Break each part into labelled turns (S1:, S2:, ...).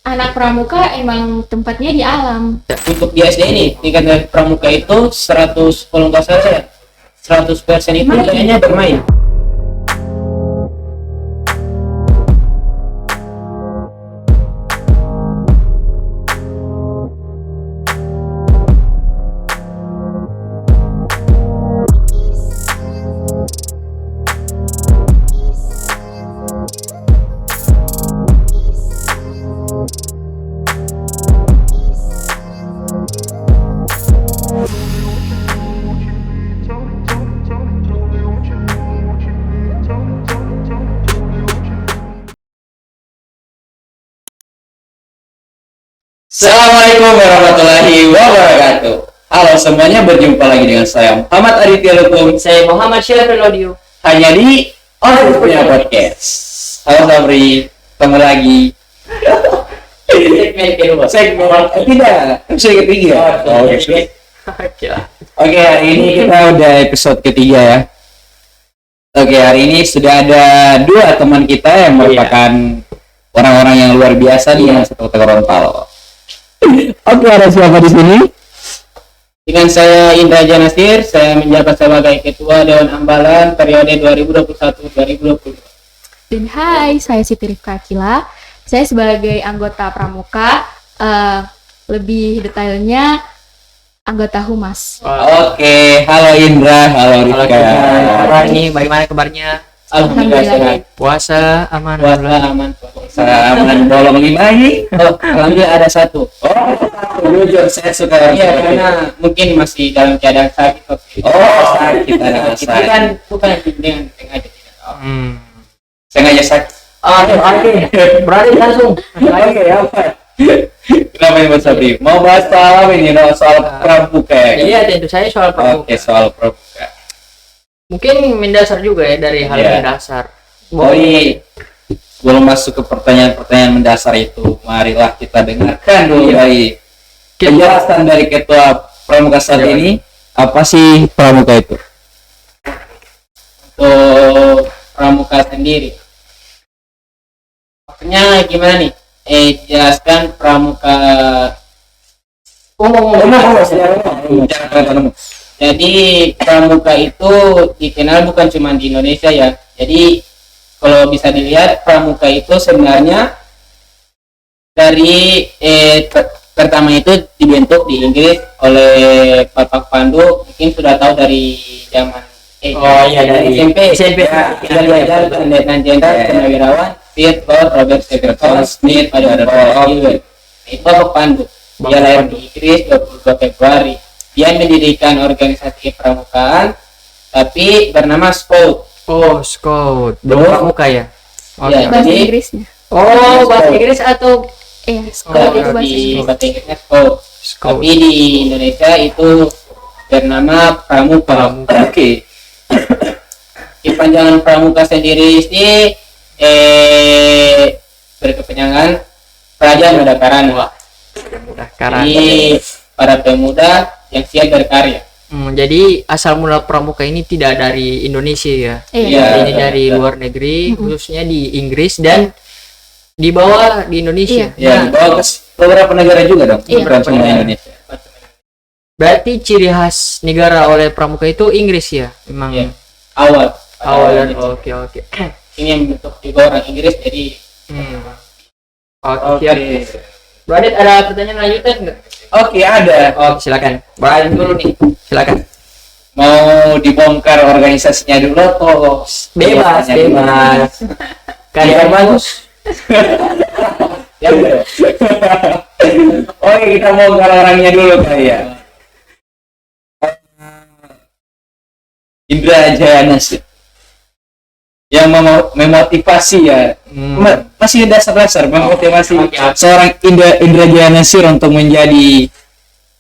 S1: anak pramuka emang tempatnya di alam.
S2: Untuk di SD ini tingkat dari pramuka itu 100, kalau nggak salah ya 100% itu kayaknya bermain. Assalamualaikum warahmatullahi wabarakatuh. Halo semuanya, berjumpa lagi dengan saya Muhammad Aditya Lukum.
S3: Saya Muhammad Syariful Audio.
S2: Hanya di Orang Punya Podcast. Halo Sabri, ketemu lagi.
S3: Segmen kedua.
S2: Tidak, episode ketiga. Oke, hari ini kita udah episode ketiga ya. Oke, hari ini sudah ada dua teman kita yang merupakan orang-orang yang luar biasa di Kota Gorontalo. Oke, ada siapa di sini? Dengan saya Indra Janasir, saya menjabat sebagai Ketua Dewan Ambalan periode 2021-2022.
S1: Dan hai, saya Siti Rifka Akila. Saya sebagai anggota pramuka, lebih detailnya anggota humas.
S2: Oke, halo Indra, halo Rifka.
S3: Halo nih, bagaimana kabarnya?
S2: Alhamdulillah sehat.
S3: Puasa aman.
S2: Puasa aman. Bolong lima ini. Oh, alhamdulillah ada satu. Oh, jujur saya suka. Iya, karena mungkin masih dalam keadaan sakit. Sakit ada sakit. Itu kan bukan dengan sengaja tidak. Sengaja sakit.
S3: Oke. Berarti langsung.
S2: Oke, apa? Kenapa ini Mas Sabri? Mau bahas soal ini, soal pramuka.
S3: Iya, tentu saya soal pramuka.
S2: Oke, soal pramuka.
S3: Mungkin mendasar juga ya dari hal mendasar.
S2: Sebelum masuk ke pertanyaan-pertanyaan mendasar itu, marilah kita dengarkan dulu dari penjelasan dari Ketua Pramuka saat ini. Apa sih pramuka itu? Untuk pramuka sendiri, maksudnya gimana nih? Jelaskan pramuka umum. Jadi pramuka itu dikenal bukan cuma di Indonesia ya. Jadi kalau bisa dilihat pramuka itu sebenarnya dari pertama itu dibentuk di Inggris oleh Bapak Pandu, mungkin sudah tahu dari zaman dari SMP ya, dari Letnan Jenderal Purnawirawan Lord Robert Stephenson Smith pada itu Bapak Pandu. Dia lahir di Inggris 22 Februari. Dia mendirikan organisasi pramukaan tapi bernama Scout.
S3: Scout. Pramuka ya?
S1: Ya, bahasa Inggrisnya.
S3: Bahasa Inggris atau
S1: Scout itu bahasa
S2: Di
S1: Inggris.
S2: bahasa Inggrisnya Scout. Tapi di Indonesia itu bernama Pramuka. Oke. Kepanjangan Pramuka sendiri sih berkepanjangan Praja Muda Karana. Jadi para pemuda yang siap berkarya.
S3: Jadi asal mula pramuka ini tidak dari Indonesia ya. Ini dari luar negeri, khususnya di Inggris dan dibawa di Indonesia.
S2: Ya, dibawa ke beberapa negara juga dong. Bukan cuma Indonesia.
S3: Berarti ciri khas negara oleh pramuka itu Inggris ya, memang.
S2: Ya. Awal.
S3: Oke.
S2: Ini yang bentuk juga orang Inggris jadi.
S3: Oke. Berarti ada pertanyaan lanjutan nggak?
S2: Oke, ada.
S3: Silakan. Balik dulu nih. Silakan.
S2: Mau dibongkar organisasinya dulu atau
S3: Bebas.
S2: Kayak bagus. Ya udah. Oke, kita bongkar orangnya dulu kali ya. Indra Jayanasir yang memotivasi ya, masih dasar-dasar memotivasi seorang Indra Jayanasir untuk menjadi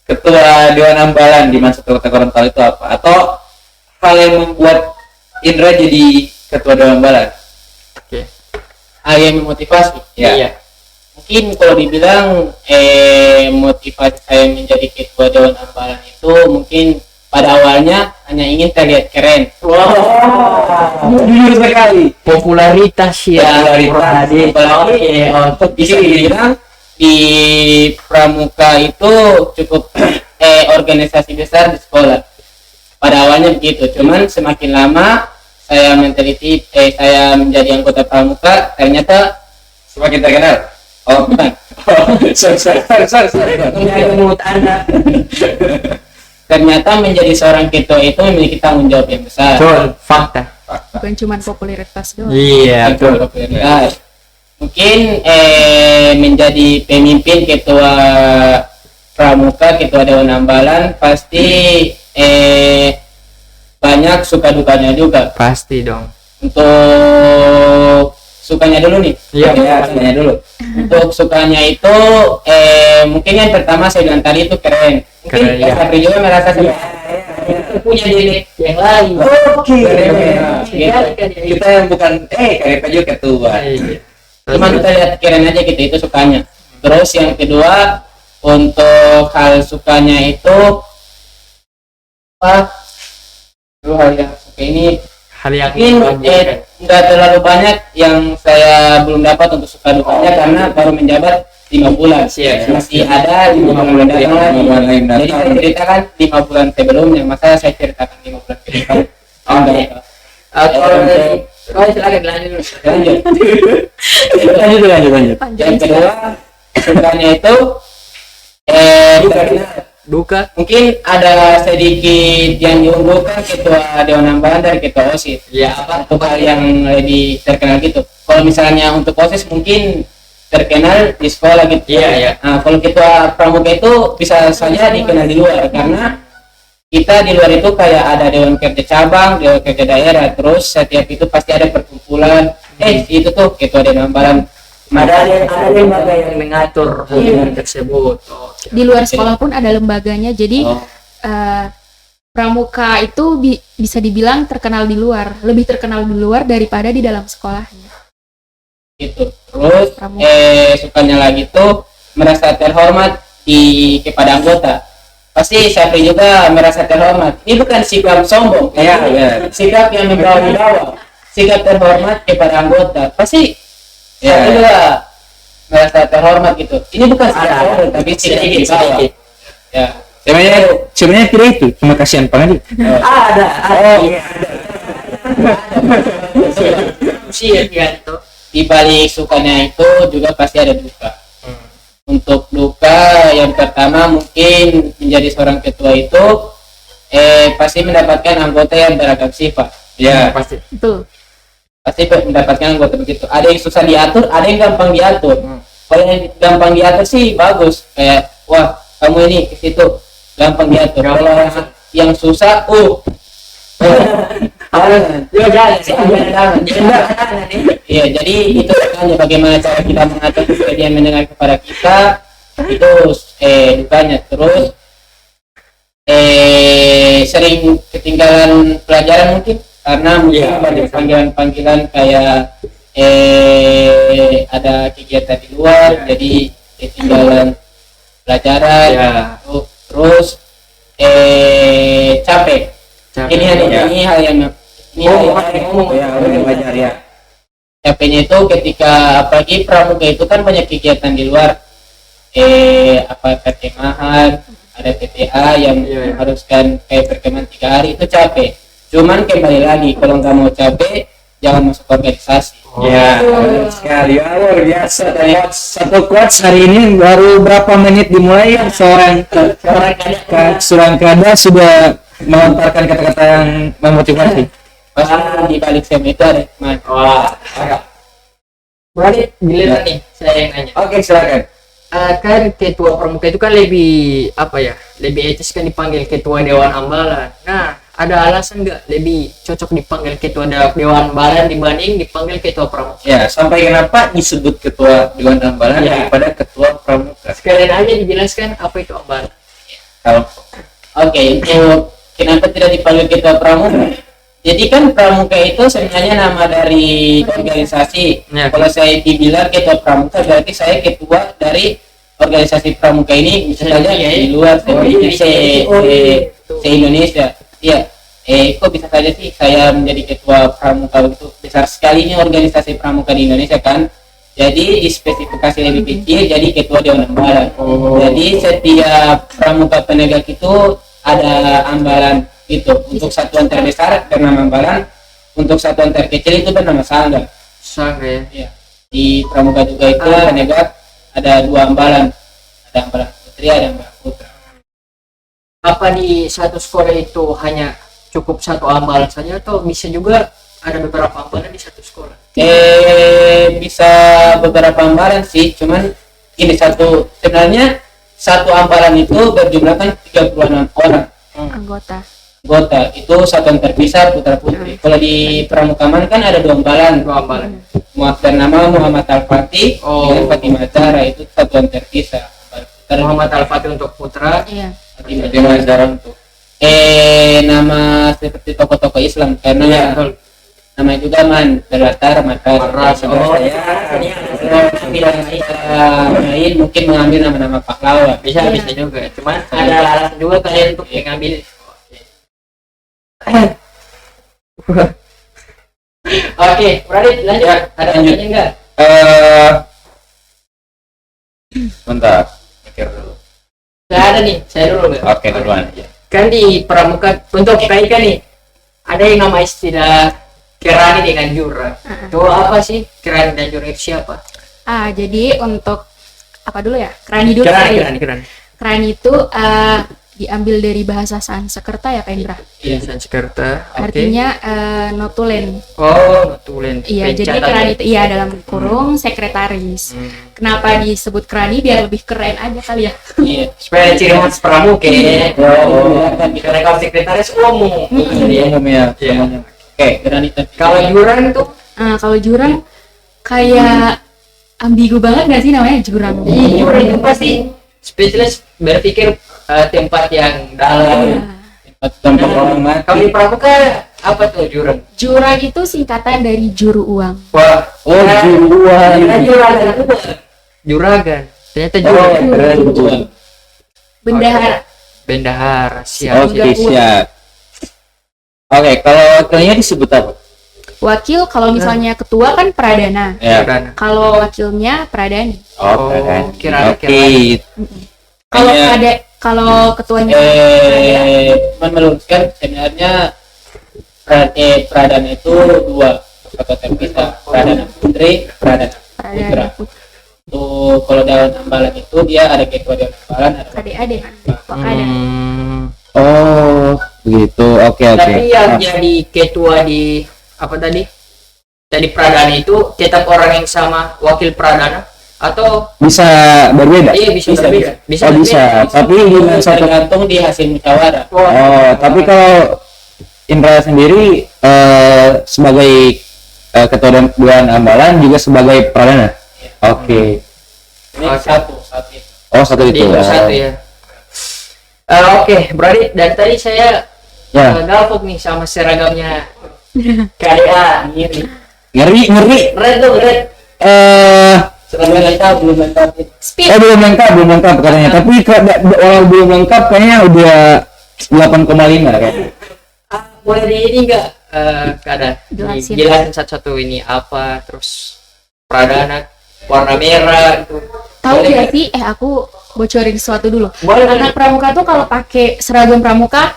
S2: Ketua Dewan Ambalan di masa Kota Gorontalo itu apa? Atau hal yang membuat Indra jadi Ketua Dewan Ambalan?
S3: Oke.
S2: Yang memotivasi?
S3: Iya.
S2: Mungkin kalau dibilang motivasi saya menjadi Ketua Dewan Ambalan itu mungkin pada awalnya hanya ingin terlihat keren. Jujur sekali.
S3: Popularitas ya.
S2: Popularitas. Bisa dibilang di pramuka itu cukup organisasi besar di sekolah. Pada awalnya begitu, cuman semakin lama saya meneliti, saya menjadi anggota pramuka, ternyata
S4: Semakin terkenal.
S2: oh bukan,
S4: Sorry.
S3: menurut Anda.
S2: ternyata menjadi seorang ketua itu memiliki tanggung jawab yang besar.
S3: Betul, fakta.
S1: Bukan cuma popularitas doang.
S3: Iya, betul.
S2: Nah, mungkin menjadi pemimpin ketua pramuka, ketua Dewan Ambalan pasti banyak suka dukanya juga.
S3: Pasti dong.
S2: Untuk sukanya dulu nih.
S3: Iya,
S2: sukanya dulu. Untuk sukanya itu mungkin yang pertama saya bilang tadi itu keren. Mungkin
S3: Keren, ya.
S2: Sapri juga merasa punya dialek yang lain.
S4: Oke.
S2: Gitu.
S4: Kita yang bukan Karipa juga ketua.
S2: Cuma kita lihat keren aja gitu, itu sukanya. Terus yang kedua, untuk hal sukanya itu apa? Itu hal yang suka ini
S3: Hal yang
S2: mungkin nggak terlalu banyak yang saya belum dapat untuk suka dukanya karena baru menjabat 5 bulan.
S3: Siap.
S2: Masih ada 5 bulan datang lagi. Jadi saya ceritakan 5 bulan sebelumnya, masa saya ceritakan 5 bulan ke depan.
S3: Kalau silakan lanjut.
S4: Lanjut.
S1: Panjang
S2: Yang kedua, sukanya itu
S3: Duka.
S2: mungkin ada sedikit yang diunggulkan ketua Dewan Ambalan dari ketua OSIS.
S3: Ya, apa?
S2: Satu hal yang lebih terkenal gitu. Kalau misalnya untuk OSIS mungkin terkenal di sekolah gitu.
S3: Iya.
S2: Nah, kalau ketua pramuka itu bisa saja dikenal di luar karena kita di luar itu kayak ada dewan kerja cabang, dewan kerja daerah, terus setiap itu pasti ada perkumpulan. Itu tuh ketua Dewan Ambalan.
S3: Ada lembaga yang mengatur hubungan tersebut.
S1: Di luar sekolah pun ada lembaganya, jadi pramuka itu bisa dibilang terkenal di luar, lebih terkenal di luar daripada di dalam sekolahnya.
S2: Gitu. Terus
S1: Pramuka.
S2: sukanya lagi tuh merasa terhormat kepada anggota. Pasti Syafri juga merasa terhormat. Ini bukan sikap sombong, sikap yang membawa sikap terhormat kepada anggota. Pasti saya juga merasa terhormat gitu. Ini bukan sikap sombong, tapi sedikit bawah. Ya.
S4: Sebenarnya tidak itu, cuma kasihan pengadi.
S3: Ada. Usia itu.
S2: Di balik sukanya itu juga pasti ada duka. Untuk duka yang pertama mungkin menjadi seorang ketua itu pasti mendapatkan anggota yang beragam sifat.
S4: Ya,
S3: Pasti.
S1: Betul.
S2: Pasti mendapatkan anggota begitu. Ada yang susah diatur, ada yang gampang diatur. Kalau yang gampang diatur sih bagus, kayak wah kamu ini ke situ gampang diatur. Kalau yang susah, iya, jadi itu makanya bagaimana cara kita mengatur supaya dia mendengar kepada kita itu dukanya. Terus sering ketinggalan pelajaran mungkin karena mungkin banyak panggilan-panggilan kayak ada kegiatan di luar, jadi ketinggalan pelajaran. Terus capek. Ini hal yang
S4: wajar ya.
S2: capeknya itu ketika apalagi pramuka itu kan banyak kegiatan di luar, apa perkemahan, ada PTA yang mengharuskan kayak perkemahan 3 hari, itu capek. Cuman kembali lagi, kalau nggak mau capek jangan masuk organisasi.
S4: Ya, sekali luar biasa. Satu quotes hari ini baru berapa menit dimulai seorang kada sudah melontarkan kata-kata yang memotivasi.
S2: Pasti di balik sem itu ada hikmah.
S3: Berarti giliran nih saya yang nanya.
S4: Oke, silakan.
S3: Kan ketua pramuka itu kan lebih lebih etis kan dipanggil ketua Dewan Ambalan. Nah, ada alasan nggak lebih cocok dipanggil ketua Dewan Ambalan dibanding dipanggil ketua pramuka?
S4: Ya, sampai kenapa disebut ketua Dewan Ambalan daripada ketua pramuka?
S3: Sekalian aja dijelaskan apa itu ambalan.
S2: Oke, untuk kenapa tidak dipanggil ketua pramuka? Jadi kan pramuka itu sebenarnya nama dari organisasi.
S3: Ya.
S2: Kalau saya dibilang ketua pramuka berarti saya ketua dari organisasi pramuka ini, misalnya di luar se-Indonesia. Iya, kok bisa saja sih saya menjadi ketua pramuka, begitu besar sekali ini organisasi pramuka di Indonesia kan. Jadi di spesifikasi lebih kecil, jadi ketua Dewan Ambalan. Jadi setiap pramuka penegak itu ada ambalan gitu. Untuk satuan terbesar bernama ambalan, untuk satuan terkecil itu bernama sangga.
S3: Sangga ya.
S2: Ya. Di pramuka juga itu penegak ada 2 ambalan. Ada ambalan putri, ada ambalan putra.
S3: Apa di satu sekolah itu hanya cukup satu ambalan saja atau bisa juga ada beberapa ambalan di satu sekolah?
S2: Bisa beberapa ambalan sih, cuman ini sebenarnya satu ambalan itu berjumlahkan 36 orang
S1: Anggota.
S2: itu satuan terpisah putra putri. Kalau di pramukaman kan ada 2 ambalan, bernama Muhammad Al-Fatih dengan Fatimah Zahra, itu satuan terpisah.
S3: Muhammad Al-Fatih untuk putra,
S1: Iya.
S2: Fatimah Zahra untuk nama seperti tokoh-tokoh Islam, karena nama juga berlatar Maras. Lain mungkin mengambil nama-nama pahlawan.
S3: bisa juga. Cuman ada alasan juga kalian untuk mengambil. Oke, Radit lanjut. Ada lanjutnya enggak?
S4: Bentar, mikir dulu.
S3: Saya ada nih, saya dulu enggak?
S4: Oke, duluan aja.
S3: Kan di pramuka untuk KIK nih ada yang nama istilah Kirani dengan Jura. Itu apa sih? Kirani dan Jura itu siapa?
S1: Jadi untuk apa dulu ya? Kerani dulu.
S3: Kirani.
S1: Kerani itu diambil dari bahasa Sanskerta ya, Kak Indra.
S3: Iya, Sanskerta.
S1: Artinya notulen.
S3: Oh, notulen.
S1: Iya, jadi kerani itu dalam kurung sekretaris. Kenapa disebut kerani? Biar lebih keren aja kali ya.
S2: Iya.
S3: Supaya ciri khas pramuka. Karena kalau sekretaris umum.
S4: Umum ya.
S2: Oke, berani.
S3: Kalau jurang tuh
S1: Kalau jurang kayak ambigu banget nggak sih namanya jurang?
S3: jurang itu pasti spesialis berpikir tempat yang dalam.
S2: Tempat orang mati.
S3: Kalau di pramuka apa tuh jurang?
S1: Jurang itu singkatan dari juru uang.
S3: Wah,
S4: Juruan.
S3: Juragan. Ternyata juragan.
S1: Bendahara.
S3: Bendahara. Siap.
S4: Oke, siap. Oke, kalau wakilnya disebut apa?
S1: Wakil kalau misalnya ketua kan pradana.
S4: Ya.
S1: Kalau wakilnya pradani.
S3: Oh, kira-kira.
S4: Oke.
S1: Kalau
S2: Hanya-
S1: kalau ketuanya
S2: Cuman meluruskan sebenarnya pradana itu 2 satuan terpisah, pradana putri, pradana putra.
S1: pradana putra.
S2: Itu kalau dalam ambalan itu dia ada ketua dewan ambalan, ada
S1: Adik-adik. Wakada.
S4: Oh, begitu. Oke.
S3: Tapi yang jadi ketua di apa tadi? Jadi pradana itu tetap orang yang sama wakil pradana atau
S4: Bisa berbeda?
S3: bisa berbeda.
S4: Oh, bisa. Tapi dengan satu.
S2: tergantung di hasil musyawarah.
S4: Oh, tapi kalau Indra sendiri sebagai ketua dewan ambalan juga sebagai pradana. Oke.
S2: Ini
S3: Oke.
S2: satu itu.
S4: Oh, satu
S3: Jadi
S4: itu.
S3: satu ya. Oke, berarti dari tadi saya
S4: Ya.
S3: galpok nih sama seragamnya KDA.
S4: Ngeri.
S3: Red tuh, red.
S2: Belum lengkap.
S1: Speed.
S4: Belum lengkap katanya. Tapi walau belum lengkap kayaknya udah 8,5 kayaknya.
S3: Boleh di ini enggak keadaan
S1: Jelasin.
S3: jelasin satu-satu ini apa, terus pradana warna merah itu.
S1: Tahu
S3: Boleh
S1: gak sih? Aku bocorin sesuatu dulu.
S3: Boleh.
S1: Anak pramuka tuh kalau pakai seragam pramuka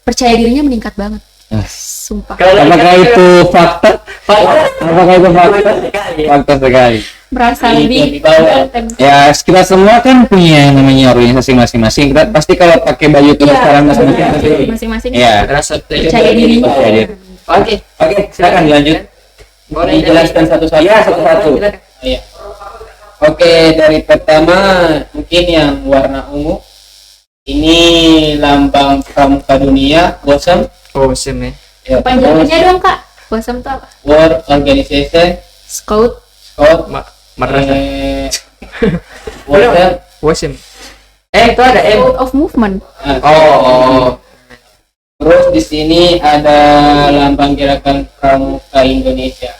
S1: percaya dirinya meningkat banget. Sumpah.
S4: Apakah itu fakta? Apakah itu fakta? Fakta sekali.
S1: Merasa
S2: Di
S1: lebih
S2: bawah.
S4: Ya, kita semua kan punya yang namanya organisasi masing-masing. Kita pasti kalau pakai baju kebesaran masing-masing pasti.
S1: masing-masing
S4: Ya.
S3: Rasa
S1: percaya diri.
S4: Percaya diri.
S3: Oke,
S4: Oke, silakan dilanjut.
S3: boleh
S2: Dijelaskan satu-satu.
S4: Iya, satu-satu.
S3: Silakan.
S2: Iya. Oke, dari pertama mungkin yang warna ungu. Ini lambang pramuka dunia, BOSEM.
S3: Oh, sim ya.
S2: Ya,
S1: Panjangnya dong kak. BOSEM tuh apa?
S2: World Organization,
S1: Scout.
S2: Scout,
S3: Madrasah.
S2: BOSEM.
S3: Wasim. Itu ada M.
S1: Scout of Movement.
S2: Nah,
S3: Oh.
S2: terus di sini ada lambang gerakan pramuka Indonesia.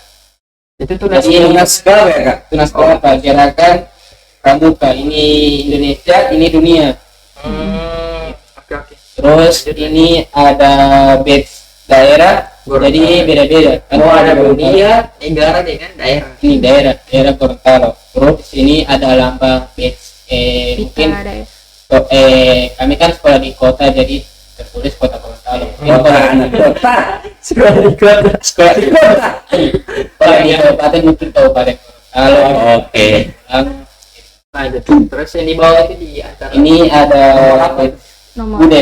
S3: Itu tuh
S2: Jadi
S4: Tunas segala ya, Kak?
S2: tunas pramuka gerakan pramuka ini Indonesia, ini dunia.
S3: Oke.
S2: Terus ini ada badge daerah Jadi beda-beda.
S3: Oh, ada dunia, negara dengan daerah.
S2: Ini daerah Gorontalo. Terus di sini ada lambang mungkin
S1: Pita ada ya.
S2: kami kan sekolah di kota jadi tertulis kota Gorontalo.
S4: Kota anak kota.
S3: Sekolah di kota.
S4: Sekolah di kota.
S2: Kalau di kabupaten mungkin kabupaten Gorontalo.
S4: Oke.
S3: Lanjut. Terus yang di bawah itu di antara.
S2: Ini ada
S1: Nomor
S2: Bude.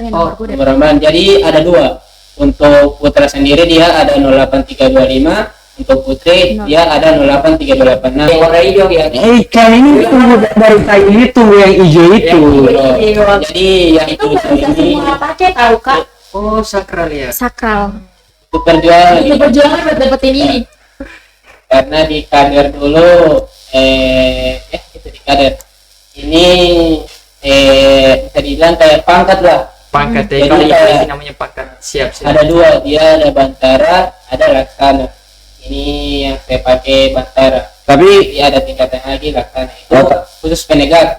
S1: nomor Bude.
S2: nomor rambang. Jadi ada dua. Untuk putra sendiri dia ada 08325. Untuk putri dia ada 08328. Nah,
S3: Yang warna hijau ya.
S4: Ikan ini tunggu dari kayu itu yang hijau itu.
S2: jadi yang
S1: Itu
S2: itu
S1: nggak bisa
S2: ini
S1: semua pakai tahu kak.
S3: Oh, sakral ya.
S1: Sakral.
S2: super jual
S1: Itu perjuangan buat dapetin ini.
S2: karena di kader dulu itu di kader ini bisa dibilang kayak pangkat lah.
S3: Pangkat ya.
S2: Jadi
S3: Kalau
S2: kayak-
S3: yang namanya pangkat. Siap.
S2: Ada dua, dia ada bantara, ada laksana. Ini yang saya pakai bantara.
S4: Tapi
S2: Dia ada tingkatan lagi laksana. Itu
S4: Oh.
S2: khusus penegak.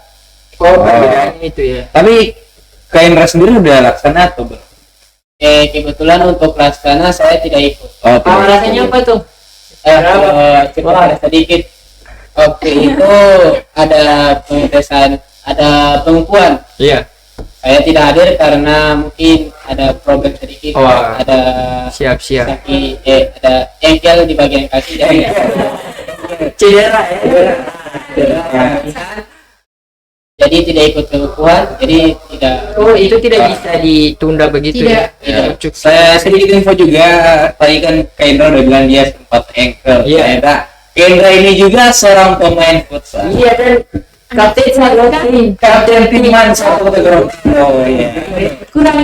S3: Oh, perbedaannya itu ya.
S4: Kaindra sendiri udah laksana atau belum?
S2: Kebetulan untuk laksana saya tidak ikut.
S4: Oh,
S3: Ah, rasanya apa tuh?
S2: Coba ada sedikit. Oke, itu ada pengetesan, ada pengukuhan.
S3: Iya.
S2: Saya tidak hadir karena mungkin ada problem sedikit.
S3: Wah.
S2: Ada
S3: Siap.
S2: kaki, ada engkel di bagian kaki. Jadi,
S3: Cedera ya.
S2: jadi tidak ikut pengukuhan. Jadi tidak.
S3: Oh, itu tidak bisa ditunda begitu
S1: Tidak.
S3: ya.
S2: Tidak.
S3: Cukup.
S4: Saya sedikit info juga, tadi kan Kaindra udah bilang dia sempat ankle.
S3: Iya.
S4: Kaindra ini juga seorang pemain futsal.
S3: Iya dan kapten Sagotin.
S4: Kapten Timan satu Kota Gorontalo. Oh iya.
S1: Kurang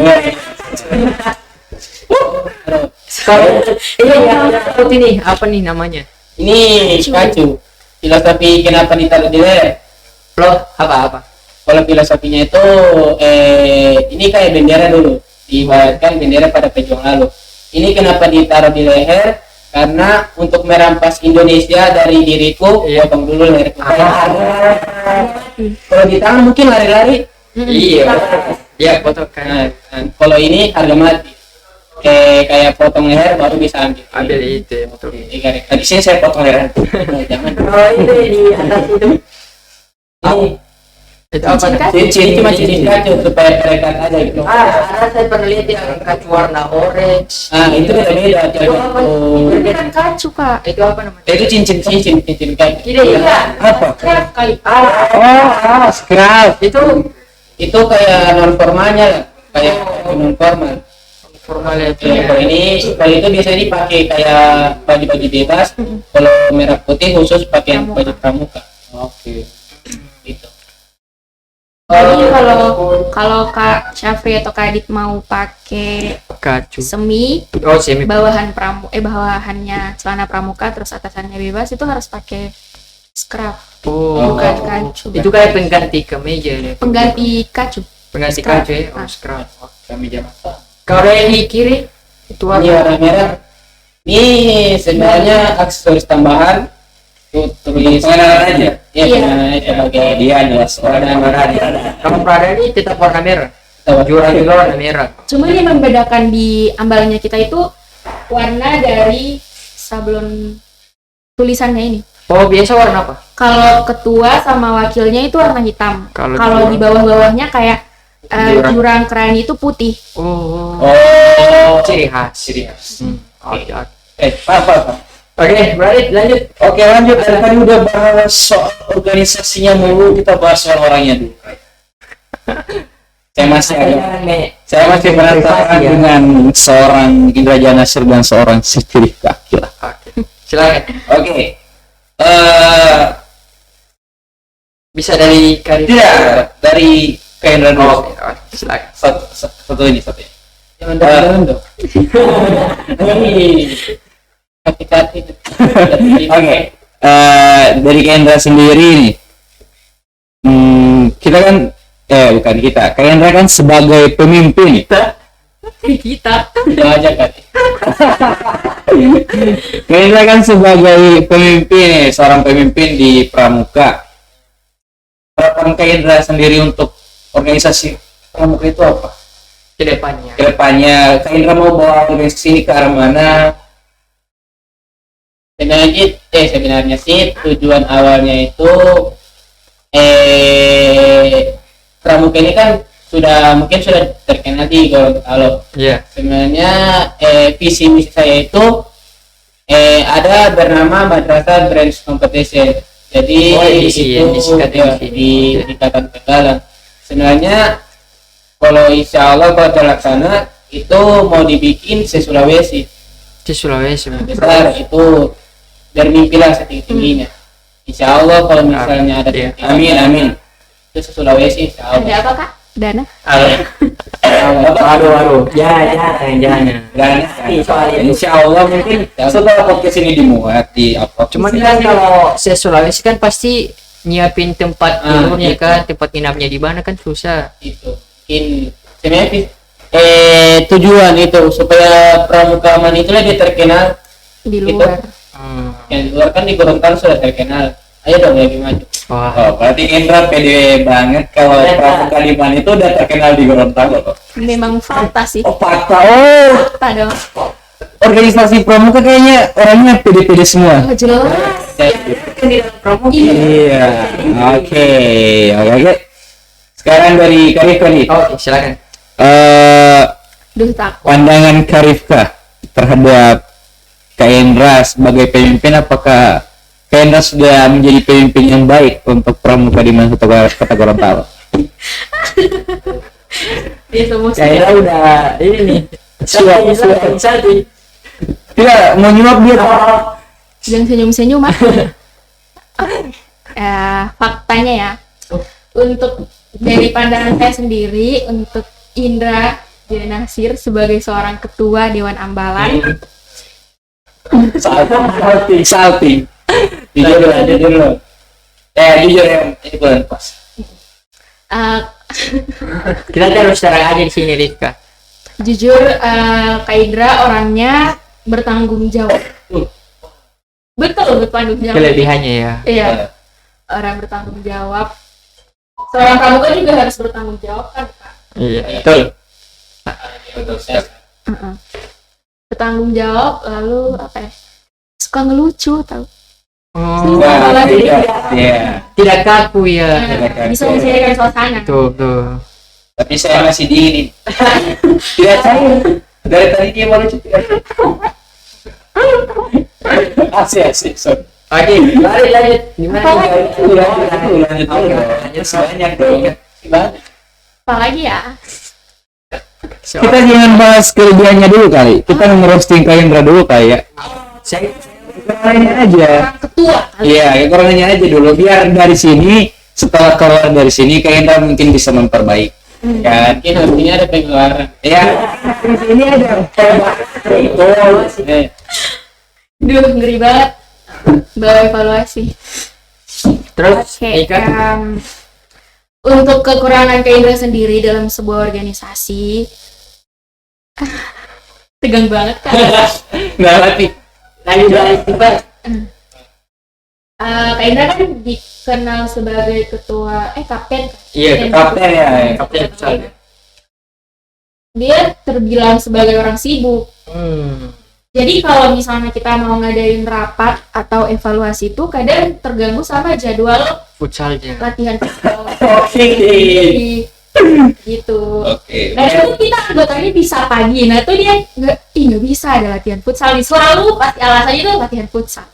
S3: Kalau yang takut ini apa nih namanya?
S2: Ini kacu. Filosofi kenapa ditaruh di leher?
S3: Loh, apa?
S2: Kalau filosofinya itu ini kayak bendera dulu. Diibaratkan bendera pada pejuang lalu. Ini kenapa ditaruh di leher? Karena untuk merampas Indonesia dari diriku,
S3: Iya.
S2: potong dulu leherku. Kalau di tangan mungkin lari-lari.
S3: Iya. Ya, foto kan.
S2: Nah, kalau ini harga mati. Kayak potong leher baru bisa ambil.
S3: Ambil itu ya, betul.
S2: Di garis.
S4: Tadi sini saya potong leher.
S2: Jangan.
S3: Oh, itu di atas itu.
S2: Ini
S3: Itu apa?
S1: Cincin kan?
S2: cincin cuma cincin kacu supaya terikat aja gitu.
S3: Ada saya pernah lihat yang kacu warna orange.
S2: Ah, itu beda-beda.
S3: Itu apa?
S1: Itu bukan kacu kak.
S3: Itu apa namanya?
S2: Itu cincin kacu.
S3: Tidak ya.
S4: Apa?
S1: Scrap kali.
S4: Scrap.
S2: Itu kayak non formalnya lah, kayak non formal.
S3: Formal itu.
S2: Kalau itu biasanya dipakai kayak baju-baju bebas. Kalau merah putih khusus pakai
S1: Pramuka.
S2: baju pramuka.
S4: Oke.
S2: Gitu.
S1: Jadi kalau Kak Syafri atau Kak Adit mau pakai
S3: Kacu.
S1: semi
S3: Oh, semi.
S1: bawahannya celana pramuka terus atasannya bebas itu harus pakai scrap,
S3: Oh,
S1: bukan kacu.
S3: itu kayak pengganti kemeja ya.
S1: Pengganti kacu.
S3: Pengganti
S1: Scrap.
S3: kacu ya. Oh,
S1: Ah.
S3: scrap.
S4: Kami jam apa?
S3: Kalau yang di kiri itu
S2: Ini warna merah. Ini sebenarnya aksesoris tambahan. Tulis
S4: Pengenalan aja.
S2: Ya,
S1: Iya.
S2: pengenalan aja sebagai
S4: Dia adalah seorang
S3: Kalau Prada ini tetap warna merah. Juara juga warna merah.
S1: Cuma yang membedakan di ambalnya kita itu warna dari sablon tulisannya ini.
S3: Oh, biasa warna apa?
S1: Kalau ketua sama wakilnya itu warna hitam.
S3: Kalau
S1: Kalau di bawah-bawahnya kayak
S3: Jurang.
S1: jurang kerani itu putih.
S3: Oh,
S4: Oh.
S3: ciri khas.
S4: Ciri khas.
S3: Oke, oke.
S4: Apa?
S3: Oke, berarti lanjut.
S4: Oke, lanjut. Tadi udah bahas soal organisasinya mulu, kita bahas soal orangnya dulu. Saya masih penasaran
S3: ya.
S4: dengan seorang Indrajana Nasir dan seorang Siti Kaki lah.
S3: Oke, silakan.
S4: Oke.
S3: Bisa dari Karin.
S4: Tidak dari Kaindra dulu.
S3: Oh, silakan.
S4: Satu ini.
S2: Jangan dalam dong. Kaki-kaki.
S4: Oke. Dari Kaindra sendiri nih. Kita kan bukan kita. Kaindra kan sebagai pemimpin.
S1: Kita.
S2: Aja kan.
S4: Kaindra kan sebagai pemimpin nih, seorang pemimpin di Pramuka. Harapan Kaindra sendiri untuk organisasi Pramuka itu apa?
S3: Kedepannya.
S4: Kedepannya Kak Indra mau bawa organisasi ini ke arah mana?
S2: Sebenarnya sih tujuan awalnya itu Pramuka ini kan mungkin sudah terkenal di Gorontalo.
S3: Iya.
S2: Sebenarnya visi misi saya itu ada bernama Madrasah Branch Competition. Jadi di Ikatan Tenggalang. Sebenarnya kalau insya Allah kalau terlaksana itu mau dibikin se-Sulawesi.
S3: Sulawesi.
S2: Besar itu bermimpilah setinggi-tingginya. Insya Allah kalau misalnya ada
S4: Amin.
S2: itu se-Sulawesi insya
S1: Ada
S2: Allah.
S1: apa Kak? Dana?
S3: Aduh. Jangan.
S4: Insya Allah mungkin setelah podcast ini dimuat di upload.
S3: Cuman kan kalau se-Sulawesi kan pasti nyiapin tempat tidurnya kan, tempat nginapnya di mana kan susah.
S2: Itu mungkin sebenarnya tujuan itu supaya Pramuka Aman itu lebih terkenal
S1: Di
S2: Gitu.
S1: luar.
S2: yang di luar kan di Gorontalo sudah terkenal. Ayo dong lebih maju.
S3: Wah.
S4: Oh, berarti Indra pede banget kalau Pramuka Liman itu udah terkenal di Gorontalo.
S1: Memang fakta sih.
S4: Oh, fakta. Oh,
S1: Fakta dong.
S4: organisasi Pramuka kayaknya orangnya pede-pede semua.
S1: Oh jelas.
S4: Iya. Oke. Sekarang dari Karifka nih.
S3: Oh, silakan.
S1: Duh takut.
S4: Pandangan Karifka terhadap Kak Indra sebagai pemimpin, apakah Kak Indra sudah menjadi pemimpin yang baik untuk Pramuka di mana kota Gorontalo?
S1: Itu musuh.
S3: Kak Indra udah ini nih. Siap.
S4: Tidak mau nyuap dia.
S1: Jangan senyum-senyum ah. Faktanya ya. Untuk dari pandangan saya sendiri, untuk Indra Nasir sebagai seorang ketua Dewan Ambalan,
S4: Salting. Jujur lo. Jujur ya. Ini bulan pas.
S3: Kita terus terang aja di sini, Rifka.
S1: jujur Kak Indra orangnya bertanggung jawab. Betul, bertanggung jawab.
S3: Kelebihannya ya.
S1: Iya, orang bertanggung jawab. Seorang pramuka juga harus bertanggung jawab kan, Kak?
S3: Iya, betul.
S1: Bertanggung jawab, lalu apa ya? Suka ngelucu, tau?
S3: Oh,
S4: Iya.
S3: tidak kaku ya.
S1: Bisa mencairkan suasana.
S3: Tuh.
S4: Tapi saya masih dingin. Tidak cair. Dari tadi dia mau lucu tidak. Asik. So.
S3: Oke, lanjut. Gimana?
S4: Lanjut. Banyak dong.
S1: Apalagi ya?
S4: Kita jangan bahas kelebihannya dulu kali. Kita ngerosting Kak Indra dulu kali ya.
S3: Saya
S4: Kekurangannya aja.
S1: Orang ketua.
S4: Iya, kekurangannya aja dulu. Biar dari sini, setelah keluar dari sini, Kak Indra mungkin bisa memperbaiki. Kan?
S2: Mungkin artinya ada pengeluaran.
S4: Ya, di sini ada.
S1: Duh, ngeri banget. Bawa evaluasi.
S3: terus
S1: Oke,
S3: Ika?
S1: untuk kekurangan Kak Indra sendiri dalam sebuah organisasi, tegang banget kan?
S4: Nggak latih.
S3: Lanjut Iqbal.
S1: Kak Indra kan dikenal sebagai ketua, kapten.
S3: Iya,
S4: Kapten ya.
S3: kapten futsal.
S1: Dia terbilang sebagai orang sibuk. Jadi kalau misalnya kita mau ngadain rapat atau evaluasi itu kadang terganggu sama jadwal
S3: Futsalnya.
S1: latihan futsal.
S4: Oke.
S1: Gitu.
S4: Oke.
S1: Nah itu kita anggotanya bisa pagi, nah itu dia nggak bisa ada latihan futsal nih, selalu pasti alasannya itu latihan futsal.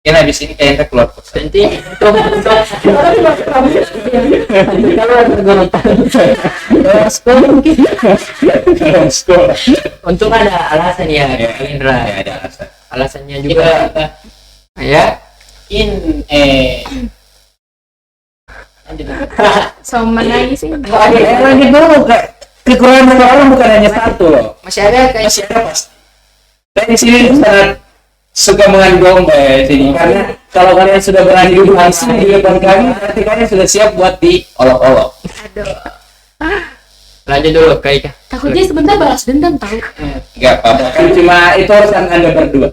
S4: Mungkin habis ini Kak Indra keluar.
S3: Nanti untuk ada alasan ya, Indra.
S4: Ya, ada alasan.
S3: Alasannya juga ya.
S1: So mana sih?
S4: Lanjut dulu Kak. Kekurangan orang bukan hanya satu loh.
S3: Masih ada kayak
S4: Masih ada pasti. Dan di sini sangat suka mengadu domba ya di sini karena kalau kalian sudah berani langsung di depan kami berarti kalian sudah siap buat diolok-olok.
S1: Aduh,
S3: lanjut dulu Kak Ika.
S1: takutnya sebentar balas dendam tahu.
S4: Enggak apa-apa kan cuma itu urusan Anda berdua.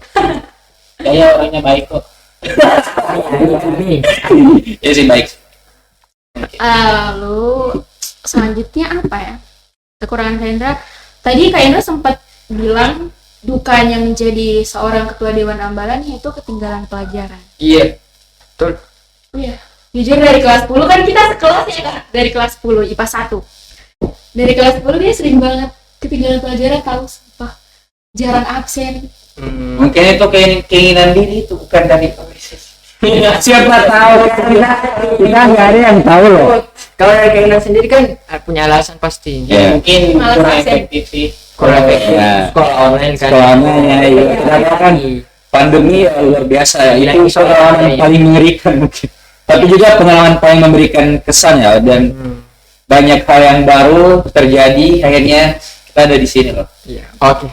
S2: Saya orangnya baik kok.
S4: Ya sih baik.
S1: Lalu selanjutnya apa ya? kekurangan Kak Indra. Tadi Kak Indra sempat bilang dukanya menjadi seorang ketua Dewan Ambalan yaitu ketinggalan pelajaran.
S3: Iya, betul.
S1: Iya. Jujur dari kelas 10 kan kita sekelas ya Kak. Dari kelas 10 IPA 1. Dari kelas 10 dia sering banget ketinggalan pelajaran, tahu sumpah. Jarang absen.
S2: Mungkin itu keinginan diri, itu bukan dari organisasi.
S4: Siapa tahu, kita nggak ada yang tahu loh.
S3: Kalau dari keinginan sendiri kan punya alasan pasti.
S4: Iya.
S2: Mungkin
S1: Malas
S2: kurang
S1: absen.
S2: efektif sih.
S3: Kurang efektif
S4: Ya.
S3: sekolah online kan.
S4: Sekolah online ya, iya. Karena kan pandemi luar biasa ya. Itu
S3: Bilang isolasi.
S4: pengalaman yang paling mengerikan mungkin. Tapi juga pengalaman paling memberikan kesan ya, dan banyak hal yang baru terjadi. Akhirnya kita ada di sini loh.
S3: Iya. Oke.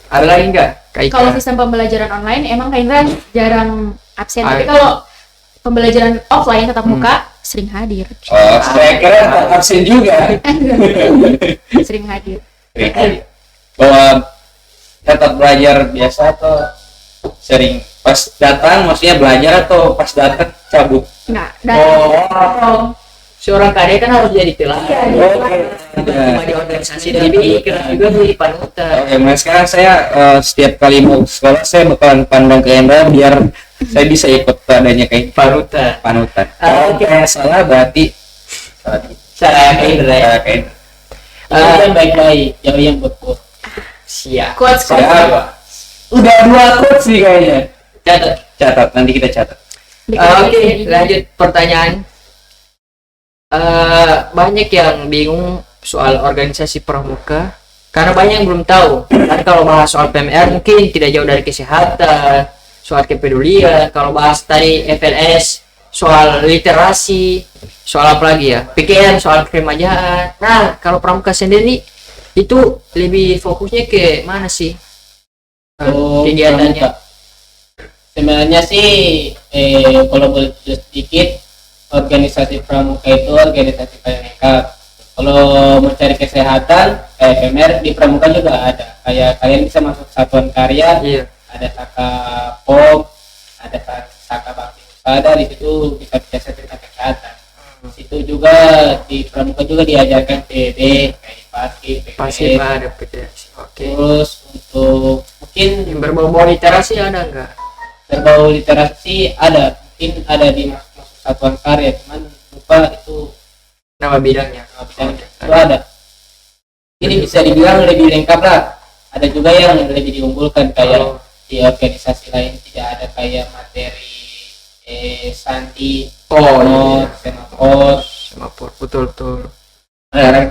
S3: Ada lagi nggak? Kak Ika?
S1: Kalau sistem pembelajaran online emang Kak Indra jarang absen. Tapi
S3: Ah.
S1: kalau pembelajaran offline tetap muka sering hadir.
S4: Oh, saya kira tak absen juga.
S1: Sering hadir.
S4: Bahwa tetap belajar biasa atau sering pas datang, maksudnya belajar atau pas datang cabut.
S1: Enggak,
S4: Oh.
S3: Seorang KD kan harus jadi teladan.
S4: Oke.
S3: Cuma di organisasi dan di kelas juga di panutan.
S4: Oke, mulai sekarang saya setiap kali mau sekolah saya bakalan pandang ke Enda biar saya bisa ikut adanya kayak
S3: Panutan.
S4: panutan.
S3: Ah,
S4: Kalau saya salah berarti salah.
S3: Saya Kak Indra ya.
S4: Kayak
S2: Itu yang baik-baik, jauh yang buruk.
S3: Siap.
S1: Quotes
S4: siapa? Udah 2 quotes sih kayaknya. Catat, nanti kita catat.
S3: Oke, lanjut pertanyaan. Banyak yang bingung soal organisasi pramuka karena banyak yang belum tahu. Kan kalau bahas soal PMR mungkin tidak jauh dari kesehatan, soal kepedulian. Kalau bahas tadi FLS, soal literasi, soal apa lagi ya? PKN, soal keremajaan. Nah, kalau pramuka sendiri itu lebih fokusnya ke mana sih? Kegiatannya?
S2: Pramuka. Sebenarnya sih kalau boleh jujur sedikit, organisasi pramuka itu organisasi paling lengkap. Kalau mau cari kesehatan kayak PMR di pramuka juga ada. Kayak kalian bisa masuk satuan karya,
S3: Iya.
S2: ada saka pom, ada saka bakti usaha, di situ bisa biasa tentang kesehatan. Di situ juga di pramuka juga diajarkan PB kayak pasif,
S3: Pasti ada PTS. Oke.
S2: Terus untuk mungkin
S3: Yang berbau-bau literasi ada nggak?
S2: berbau literasi ada, mungkin ada di masuk satuan karya, cuman lupa itu
S3: Nama bidangnya.
S2: bidang itu ada. Ini bisa dibilang lebih lengkap lah. Ada juga yang lebih diunggulkan kayak di organisasi lain tidak ada kayak materi sandi,
S3: Oh,
S2: semafor.
S3: Semapur, betul.
S4: Karena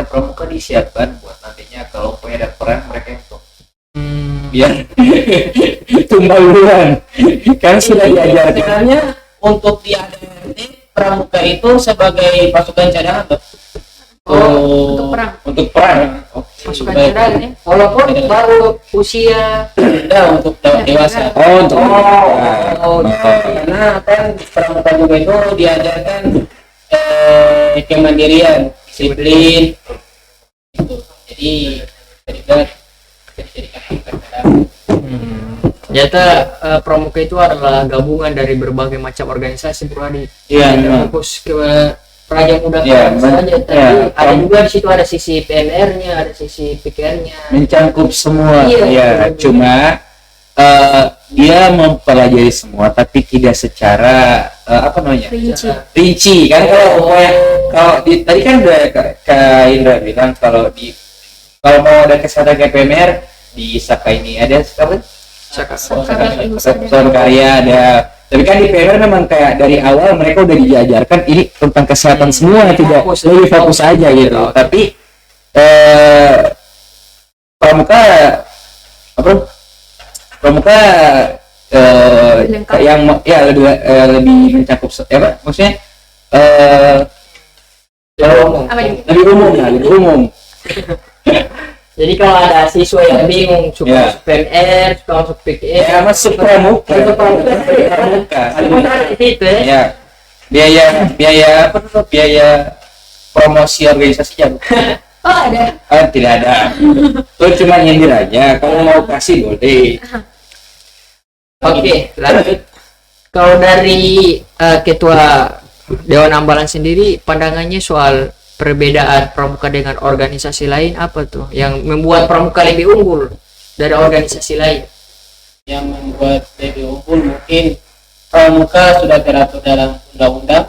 S4: pramuka disiapkan buat nantinya kalau punya ada peran mereka yang biar tumbal duluan kan sudah diajarkan.
S2: Sebenarnya untuk di ADRT pramuka itu sebagai pasukan cadangan tuh.
S1: untuk perang.
S4: Untuk perang.
S3: Pasukan cadangan ya. Walaupun baru usia.
S2: Ada untuk dewasa.
S4: Oh, untuk
S2: Karena kan pramuka juga itu diajarkan kemandirian, disiplin. Gitu. Jadi dijadikan pasukan cadangan.
S3: Ternyata pramuka itu adalah gabungan dari berbagai macam organisasi, Bro Adi.
S4: Iya,
S3: Tidak
S4: memang.
S3: fokus ke Praja Muda
S4: Iya,
S3: saja, tapi
S4: iya.
S3: ada juga di situ ada sisi PMR-nya, ada sisi PKR-nya.
S4: Mencangkup semua.
S3: Iya,
S4: Ya,
S3: betul.
S4: cuma dia mempelajari semua tapi tidak secara apa namanya?
S1: Rinci.
S4: Rinci kan. Kalau tadi kan udah Kak Indra bilang kalau mau ada kesehatan kayak PMR di Saka ini ada apa? Satuan karya ada. Tapi kan di PMR memang kayak dari awal mereka udah diajarkan ini tentang kesehatan semua, tidak lebih fokus aja gitu. Tapi pramuka
S1: Lengkap.
S4: yang ya lebih mencakup apa maksudnya
S1: Apa ini?
S4: lebih umum ya, lebih umum.
S3: Jadi kalau ada siswa yang bingung suka
S4: Iya.
S3: masuk PMR, suka masuk PKR,
S4: Ya masuk pramuka.
S3: Masuk pramuka.
S4: Pramuka.
S3: di situ ya.
S4: Ya. Biaya apa tuh? Biaya promosi organisasinya.
S1: Oh, ada.
S4: Tidak ada. Itu cuma nyindir aja. Kalau mau kasih boleh.
S3: Oke, lanjut. Kalau dari ketua Dewan Ambalan sendiri, pandangannya soal perbedaan pramuka dengan organisasi lain apa tuh yang membuat pramuka lebih unggul dari organisasi lain?
S2: Yang membuat lebih unggul mungkin pramuka sudah teratur dalam undang-undang.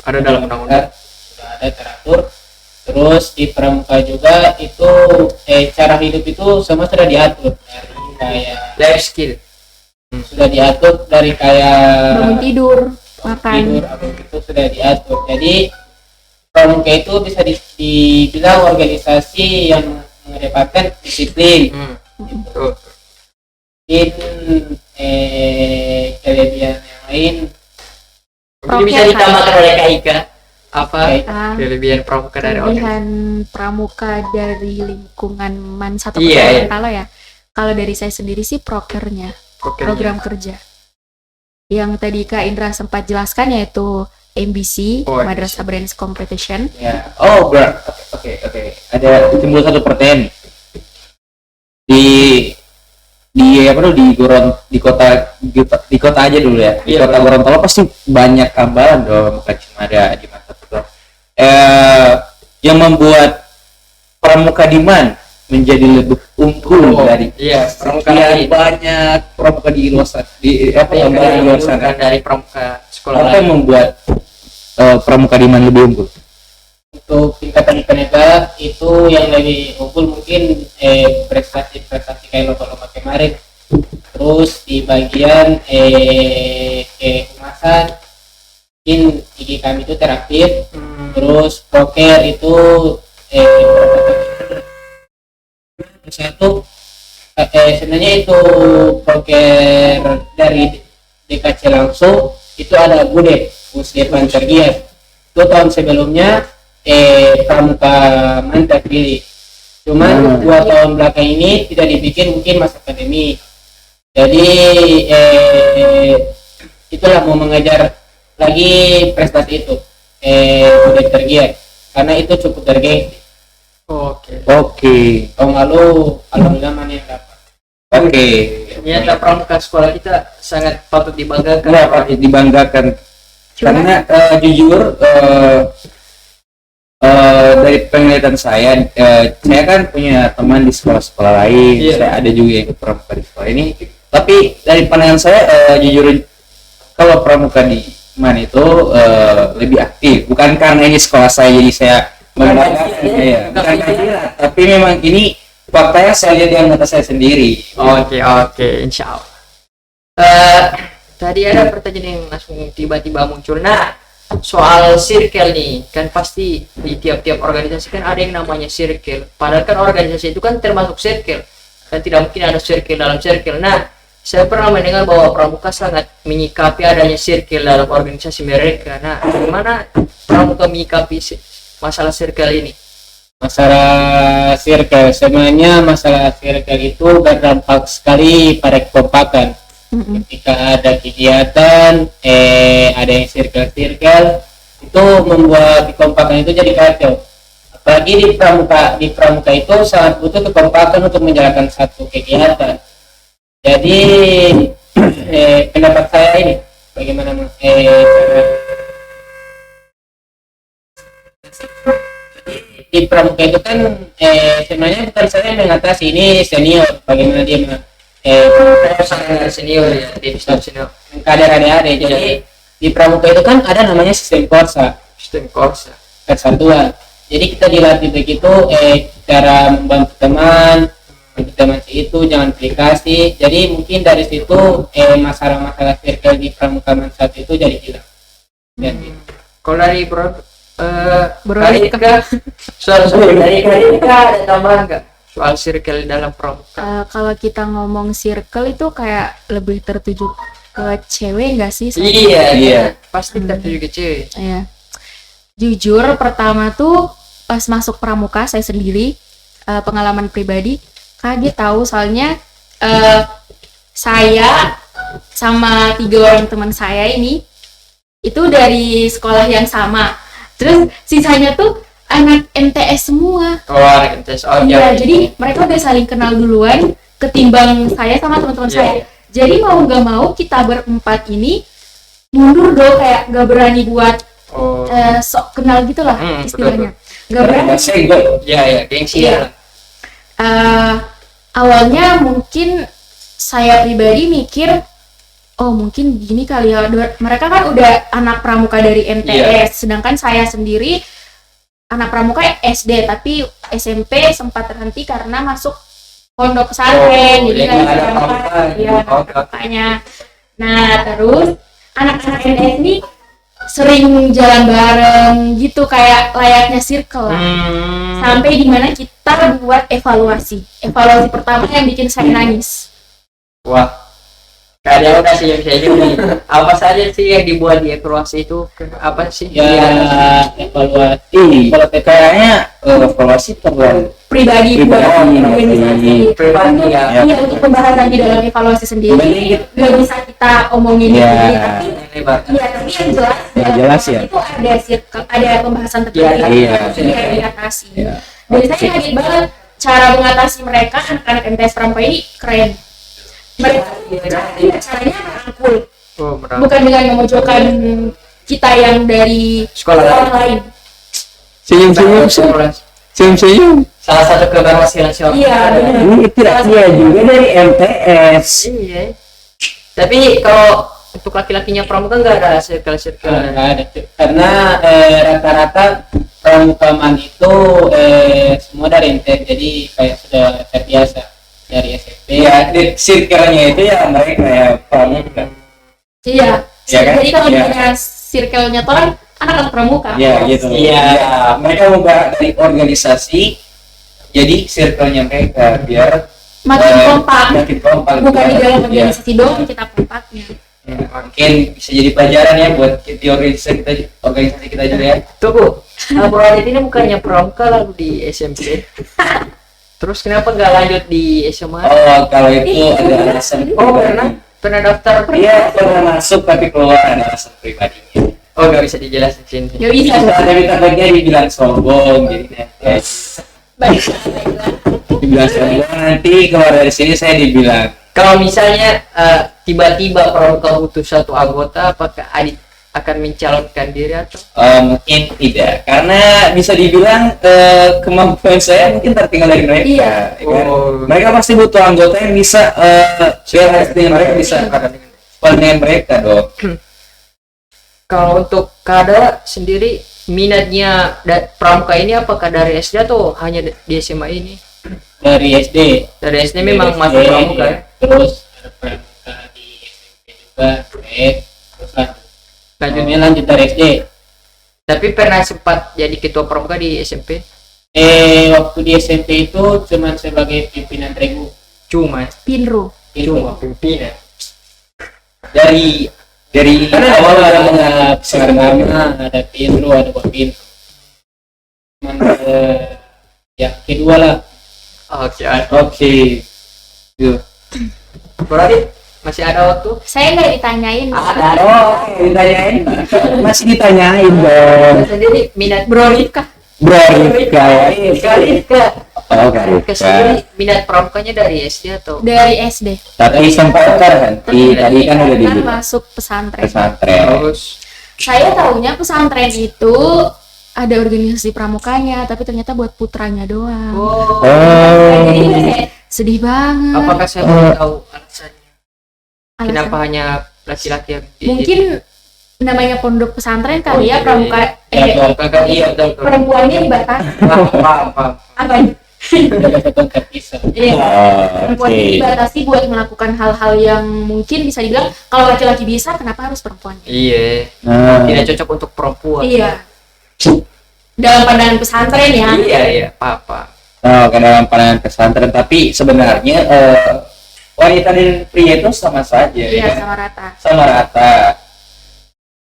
S3: Ada dalam undang-undang.
S2: Sudah ada teratur. Terus di pramuka juga itu cara hidup itu semua sudah diatur dari kayak
S3: Life skill.
S2: sudah diatur dari kayak
S1: Bangun tidur, makan.
S2: tidur apa itu sudah diatur. Jadi pramuka itu bisa dibilang organisasi yang mengedepankan disiplin.
S3: Betul.
S2: Mungkin kelebihan yang lain
S3: Mungkin bisa ditambahkan oleh Kak Ika apa
S1: Ah,
S3: kelebihan pramuka dari organisasi?
S1: kelebihan pramuka dari lingkungan MAN satu
S3: Iya,
S1: Gorontalo ya. Kalau dari saya sendiri sih prokernya, program kerja. Yang tadi Kak Indra sempat jelaskan yaitu MBC,
S3: Oh,
S1: Madrasah Brands Competition.
S4: Ya. Oh, oke. Ada timbul satu pertanyaan di apa tuh di kota aja dulu ya. Di
S3: Iya,
S4: kota Gorontalo pasti banyak tambahan dong, bukan cuma ada di mata tuh. Yang membuat pramuka di MAN menjadi lebih unggul dari
S3: pramuka
S4: sekian
S3: lain.
S4: banyak pramuka di luar sana, di luar sana.
S3: Dari pramuka sekolah
S4: Apa
S3: lain.
S4: yang membuat pramuka di MAN lebih unggul?
S2: untuk tingkatan penegak itu yang lebih unggul mungkin prestasi kayak lomba-lomba kemarin. Terus di bagian kehumasan mungkin IG kami itu teraktif. Terus poker itu satu sebenarnya itu poker dari DKC langsung itu ada Budep Pusdepan tergiat itu tahun sebelumnya pramuka MAN terpilih. Cuman 2 tahun belakang ini tidak dibikin mungkin masa pandemi. Jadi itulah mau mengejar lagi prestasi itu Budep tergiat karena itu cukup bergengsi.
S4: Oke.
S2: Tahun lalu alhamdulillah MAN yang dapat.
S4: Oke.
S3: Ternyata pramuka sekolah kita sangat patut dibanggakan.
S4: Nggak patut dibanggakan karena jujur dari penglihatan saya kan punya teman di sekolah-sekolah lain.
S3: Iya.
S4: Saya ada juga yang ikut pramuka di sekolah ini, tapi dari pandangan saya jujur kalau pramuka di MAN itu lebih aktif, bukan karena ini sekolah saya jadi saya membanggakan, bukan karena, tapi memang ini fakta yang saya lihat di mata saya sendiri.
S3: Oke, insya Allah. Tadi ada pertanyaan yang langsung tiba-tiba muncul. Nah, soal circle nih, kan pasti di tiap-tiap organisasi kan ada yang namanya circle. Padahal kan organisasi itu kan termasuk circle. Kan tidak mungkin ada circle dalam circle. Nah, saya pernah mendengar bahwa pramuka sangat menyikapi adanya circle dalam organisasi mereka. Nah, bagaimana pramuka menyikapi masalah circle ini?
S2: Masalah circle, sebenarnya masalah circle itu berdampak sekali pada kekompakan. Ketika ada kegiatan, ada yang circle itu membuat kekompakan itu jadi kacau. Apalagi di pramuka itu sangat butuh kekompakan untuk menjalankan satu kegiatan. Jadi pendapat saya ini bagaimana di pramuka itu kan sebenarnya bukan saya yang mengatasi, ini senior bagaimana dia
S3: Senior ya, di senior.
S2: kader adik-adik. Jadi di pramuka itu kan ada namanya sistem korsa,
S3: Sistem korsa.
S2: persatuan. Jadi kita dilatih begitu cara membantu teman itu jangan aplikasi. Jadi mungkin dari situ masalah-masalah circle di pramuka MAN 1 itu jadi hilang. Jadi
S3: Kalau dari
S1: Bro
S3: Karika, soal dari Karika ada tambahan nggak soal circle dalam pramuka?
S1: kalau kita ngomong circle itu kayak lebih tertuju ke cewek nggak sih?
S3: Iya. Pasti tertuju ke cewek.
S1: Ya. Jujur pertama tuh pas masuk pramuka saya sendiri pengalaman pribadi kaget tahu soalnya saya sama 3 orang teman saya ini itu dari sekolah yang sama. Terus sisanya tuh anak MTS semua.
S3: Anak MTS.
S1: Iya, jadi mereka udah saling kenal duluan ketimbang saya sama teman-teman saya. Jadi mau nggak mau kita berempat ini mundur dong, kayak nggak berani buat
S3: Oh.
S1: sok kenal gitulah istilahnya. Nggak berani.
S4: Bahasa gue.
S3: Ya, gengsi
S1: Iya.
S3: ya.
S1: Awalnya mungkin saya pribadi mikir, oh mungkin gini kali ya, mereka kan udah anak pramuka dari MTS, sedangkan saya sendiri anak pramuka SD, tapi SMP sempat terhenti karena masuk pondok pesantren, jadi nggak bisa berangkat, ya makanya. Nah terus anak-anak MTS ini sering jalan bareng gitu kayak layaknya circle lah. Sampai dimana kita buat evaluasi pertama yang bikin saya nangis.
S3: Wah, ada udah sih yang saya jadi. Apa saja sih yang dibuat di evaluasi itu? Apa sih?
S2: Ya evaluasi.
S4: Kalau kayaknya evaluasi terlalu
S1: Pribadi buat organisasi.
S3: Pribadi ya.
S1: Iya, untuk pembahasan di dalam evaluasi sendiri nggak bisa kita omongin
S4: Iya.
S1: sendiri, tapi
S3: Lebar.
S1: iya, tapi yang jelas
S4: Yang jelas ya.
S1: itu ada circle, ada pembahasan tertentu
S3: Iya,
S4: iya.
S1: yang diatasi.
S4: Iya.
S1: Dan saya kaget banget cara mengatasi mereka anak-anak MTS Pramuka ini keren. Mereka caranya merangkul,
S3: Oh, merangkul.
S1: bukan dengan memojokkan kita yang dari
S3: Sekolah
S1: orang lain.
S4: Senyum.
S3: Salah satu keberhasilan siapa?
S1: Iya, benar.
S4: Ini tidak dia juga dari MTS.
S3: Iya. Tapi kalau untuk laki-lakinya pramuka nggak ada circle-circle.
S2: Nggak ada tuh. Karena rata-rata pramukaman itu semua dari MTS, jadi kayak sudah terbiasa dari SMP.
S4: Iya, di circle-nya itu ya mereka ya pramuka.
S1: Iya.
S4: Iya kan?
S1: Jadi kalau
S4: Iya.
S1: misalnya circle-nya tuh kan anak-anak pramuka.
S4: Iya gitu.
S3: Iya.
S4: Mereka membuat dari organisasi jadi circle-nya mereka biar
S1: Makin kompak.
S4: makin kompak.
S1: Bukan di dalam
S4: Iya.
S1: organisasi doang kita kompaknya.
S4: Mungkin bisa jadi pelajaran ya buat di organisasi kita juga ya.
S3: Tunggu, Abu Radit ini bukannya pramuka lalu di SMP. Terus kenapa nggak lanjut di SMA?
S4: Oh, kalau itu ada alasan.
S3: Oh, pernah daftar?
S4: Iya, pernah masuk tapi keluar ada alasan pribadinya.
S3: Oh, nggak bisa dijelasin sini.
S1: Gak bisa.
S4: Tapi takutnya dibilang sombong jadi nanti
S1: Baiklah.
S4: dibilang sombong nanti keluar dari sini saya dibilang
S3: Kalau misalnya tiba-tiba pramuka butuh satu anggota, apakah Adit akan mencalonkan diri atau?
S4: mungkin tidak karena bisa dibilang kemampuan saya mungkin tertinggal dari mereka.
S1: Iya.
S4: Ya kan?
S3: Oh.
S4: Mereka pasti butuh anggota yang bisa share dengan mereka bisa dengan mereka dong.
S3: Kalau untuk Kada sendiri minatnya pramuka ini apakah dari SD atau hanya di SMA ini?
S2: Dari SD.
S3: Dari SD memang masuk pramuka ya?
S2: Terus ada pramuka di SMP juga, terus lanjutnya lanjut dari SD.
S3: Tapi pernah sempat jadi ketua pramuka di SMP?
S2: Waktu di SMP itu cuman sebagai pimpinan regu.
S3: Cuma
S1: Pinru.
S3: pimpinan.
S4: Dari
S2: Karena
S4: awal
S2: ada
S4: ada
S2: seragama, ada pinru, ada wapin. Cuman ya kedua lah.
S3: Oke. Berarti masih ada waktu?
S1: Saya nggak ditanyain.
S4: ditanyain masih ditanyain dong.
S3: Saya sendiri minat
S1: Bro Rifka.
S3: Rifka sendiri minat pramukanya dari SD atau?
S1: Dari SD.
S4: Tapi sempat terhenti tadi kan udah dibilang
S1: masuk pesantren.
S4: pesantren.
S3: Terus
S1: Saya tahunya pesantren itu ada organisasi pramukanya, tapi ternyata buat putranya doang. Jadi kayak sedih banget.
S3: apakah saya boleh tahu alasannya?
S1: Alasan-
S3: Kenapa hanya laki-laki yang
S1: Mungkin namanya pondok pesantren kali ya, pramuka
S3: kakak iya betul.
S1: perempuannya dibatasi.
S3: Paham.
S1: Apa?
S2: Ada satu terpisah.
S1: Iya. Perempuannya dibatasi buat melakukan hal-hal yang mungkin bisa dibilang kalau laki-laki bisa, kenapa harus perempuan?
S3: Iya.
S4: Nah,
S3: Tidak cocok untuk perempuan.
S1: Iya. Dalam pandangan pesantren ya.
S3: Iya, apa?
S4: ke dalam pandangan pesantren tapi sebenarnya wanita dan pria itu sama saja
S1: Iya,
S4: ya.
S1: sama rata.
S4: Sama rata.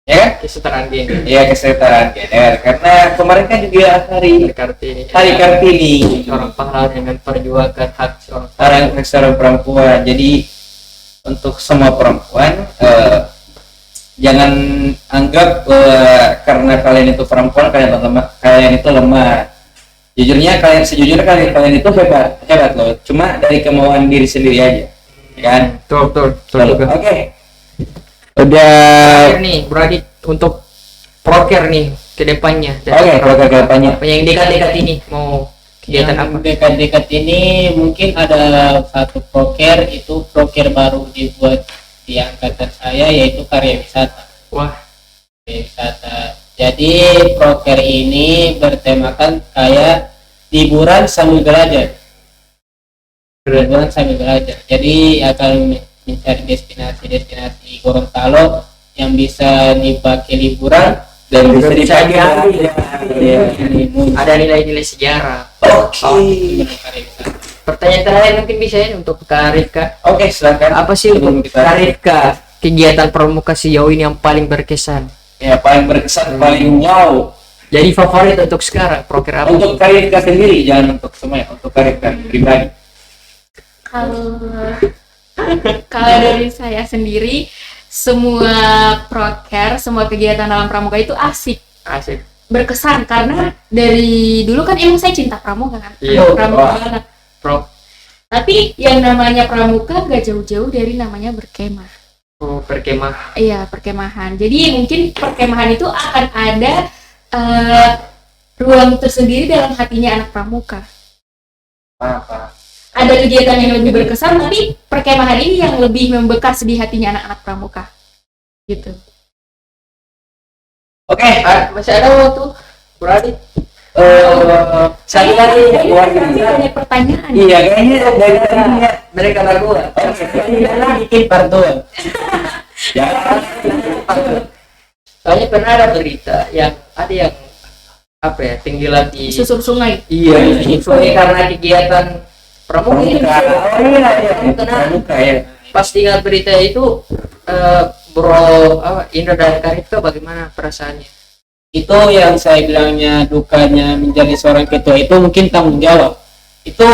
S4: Ya kan?
S3: Kesetaraan gender.
S4: Iya kesetaraan gender karena kemarin kan juga hari
S3: Kartini.
S4: Kartini
S3: Seorang pahlawan yang memperjuangkan hak
S4: seorang perempuan. Jadi untuk semua perempuan jangan anggap karena kalian itu perempuan kalian itu lemah. Sejujurnya kalian itu hebat loh. Cuma dari kemauan diri sendiri aja, ya kan?
S3: Betul juga.
S4: Oke. Udah
S3: Terakhir nih, Bradit, untuk proker nih ke depannya.
S4: Oke, proker ke depannya.
S3: Yang dekat-dekat ini mau kegiatan
S2: yang
S3: apa?
S2: dekat-dekat ini mungkin ada satu proker, itu proker baru dibuat di angkatan saya, yaitu karya wisata.
S3: Wah,
S2: Karya wisata. Jadi proker ini bertemakan kayak liburan sambil belajar. Liburan sambil belajar. Jadi akan mencari destinasi Gorontalo yang bisa dipakai liburan
S4: Dan bisa
S3: bisa
S4: diambil.
S3: diambil. Ada nilai-nilai sejarah.
S4: Oke.
S2: Karya wisata.
S3: Pertanyaan terakhir mungkin bisa ya untuk Kak Rifka.
S4: Oke, silakan.
S3: Apa sih
S4: Sebelum
S3: untuk Kak Rifka kegiatan pramuka sejauh ini yang paling berkesan?
S4: ya paling berkesan, paling wow.
S3: Jadi favorit untuk sekarang proker apa?
S4: Untuk karir kita sendiri, jangan untuk semuanya, untuk karir kita pribadi.
S1: Kalau kalau dari saya sendiri, semua proker, semua kegiatan dalam pramuka itu asik,
S3: Asik.
S1: berkesan karena dari dulu kan emang saya cinta pramuka kan.
S3: Iya.
S1: Pramuka
S4: Wah.
S1: banget.
S3: Pro.
S1: Tapi yang namanya pramuka gak jauh-jauh dari namanya berkemah.
S3: Oh, perkemah.
S1: Iya, perkemahan. Jadi mungkin perkemahan itu akan ada ruang tersendiri dalam hatinya anak pramuka.
S4: Apa?
S1: Ada kegiatan yang lebih berkesan, tapi perkemahan ini yang lebih membekas di hatinya anak-anak pramuka. Gitu.
S4: Oke,
S3: Masih ada waktu? Berarti
S4: satu lagi buat
S1: Banyak pertanyaan.
S4: Iya, kayaknya dari tadi ya.
S3: mereka berdua.
S2: Bikin part 2.
S4: Ya,
S3: Soalnya pernah ada berita yang ada yang apa ya, tenggelam di
S1: Susur sungai.
S3: iya, soalnya karena kegiatan pramuka itu.
S4: pramuka. Oh iya, iya. Pramuka ya.
S3: Pas dengar berita itu, Bro Indra dan Karifka bagaimana perasaannya?
S2: Itu yang saya bilangnya dukanya menjadi seorang ketua itu mungkin tanggung jawab. Itu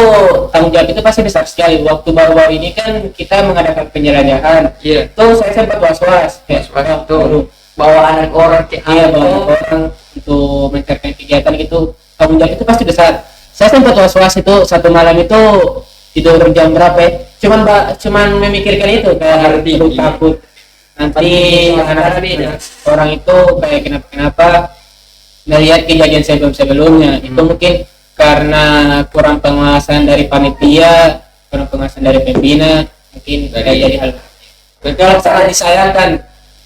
S2: tanggung jawab itu pasti besar sekali. Waktu baru-baru ini kan kita mengadakan penjelajahan.
S3: Iya.
S2: Itu saya sempat was-was.
S3: Was-was,
S2: Waduh,
S3: Bawa anak orang ke
S2: iya
S3: alam.
S2: bawa orang untuk menceritakan kegiatan gitu, tanggung jawab itu pasti besar. Saya sempat was-was itu satu malam itu tidur jam berapa ya? Cuman memikirkan itu kayak takut nanti anak-anak orang itu kayak kenapa melihat kejadian sebelumnya. Itu mungkin karena kurang pengawasan dari panitia, kurang pengawasan dari pembina, mungkin kayak jadi hal. Kalau sangat disayangkan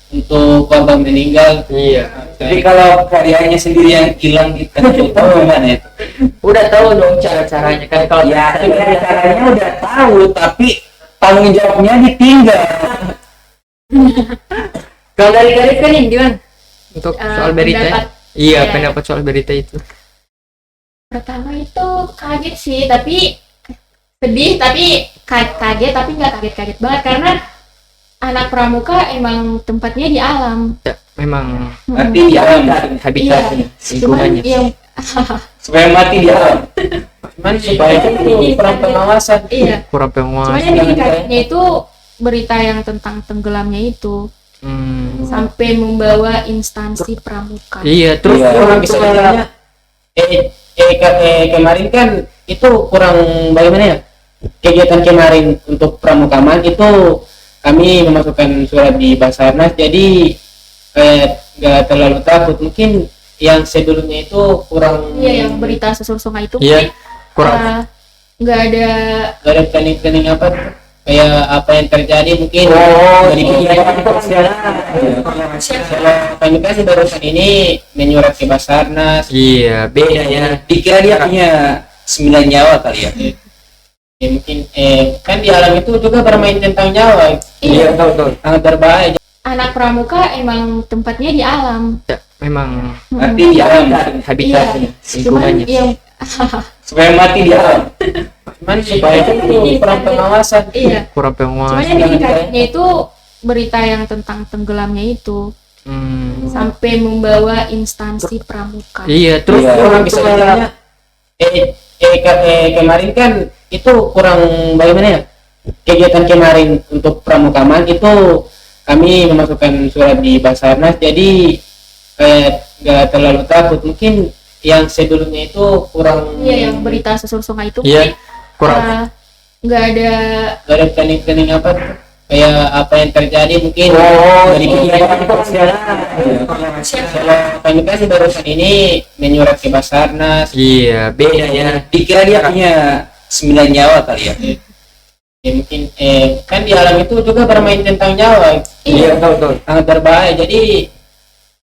S2: untuk korban meninggal.
S3: Iya.
S4: Tapi kalau karyanya sendiri yang hilang gitu, itu gimana itu?
S3: Udah tahu dong cara-caranya kan kalau
S4: Ya, sebenarnya caranya udah tahu, tapi tanggung jawabnya ditinggal.
S3: Kalau dari Karifka nih gimana? Untuk soal berita?
S1: Pendapat.
S3: Iya,
S1: Iya.
S3: pendapat soal berita itu.
S1: Pertama itu kaget sih, tapi sedih, tapi kaget, tapi nggak kaget-kaget banget karena anak pramuka emang tempatnya di alam.
S3: Ya, memang
S4: Mati di alam,
S3: habitatnya,
S1: Cuman
S3: lingkungannya.
S1: yang
S4: supaya mati di alam.
S2: Cuman supaya itu kurang pengawasan.
S1: iya.
S3: kurang
S1: Cuman
S3: penguasa.
S1: yang bikin kagetnya itu berita yang tentang tenggelamnya itu sampai membawa instansi pramuka.
S3: Iya, terus
S4: Iya,
S3: orang
S2: Bisa
S3: tua
S2: dibilangnya, kemarin kan itu kurang bagaimana ya, kegiatan kemarin untuk pramukaman itu kami memasukkan surat di Basarnas, jadi kayak nggak terlalu takut. Mungkin yang sebelumnya itu kurang,
S1: Iya, yang berita susur sungai itu
S3: Iya,
S1: mungkin,
S3: kurang.
S1: nggak ada.
S2: nggak ada planning apa kayak apa yang terjadi mungkin dari kegiatan. Kalau kami kan barusan ini menyurat ke Basarnas.
S3: Iya, beda ya.
S4: Dikira dia punya 9 nyawa kali ya.
S2: Ya mungkin kan di alam itu juga bermain tentang nyawa.
S1: Iya.
S3: betul.
S2: Sangat berbahaya.
S1: Anak pramuka emang tempatnya di alam.
S3: Ya, memang
S4: Mati di alam,
S3: habitatnya,
S1: Cuman
S3: lingkungannya.
S1: yang
S4: supaya mati di alam.
S2: Cuman supaya itu kurang pengawasan.
S1: iya.
S3: Kurang
S1: Cuman
S3: penguasa.
S1: yang bikin kagetnya itu berita yang tentang tenggelamnya itu sampai membawa instansi pramuka.
S3: Iya, terus
S4: Iya.
S3: orang
S2: Bisa
S3: tua
S2: dibilangnya, kemarin kan itu kurang bagaimana ya, kegiatan kemarin untuk pramukaman itu kami memasukkan surat di Basarnas, jadi kayak nggak terlalu takut. Mungkin yang sebelumnya itu kurang,
S1: Iya, yang berita susur sungai itu
S3: Iya,
S1: mungkin,
S3: kurang.
S1: nggak ada.
S2: nggak ada planning apa kayak apa yang terjadi mungkin dari pikiran kami kan barusan ini menyurat ke Basarnas.
S3: Iya, beda ya.
S4: Dikira dia punya 9 nyawa kali ya.
S2: Ya, mungkin kan di alam itu juga bermain tentang nyawa.
S3: Iya, betul.
S2: Sangat berbahaya. Jadi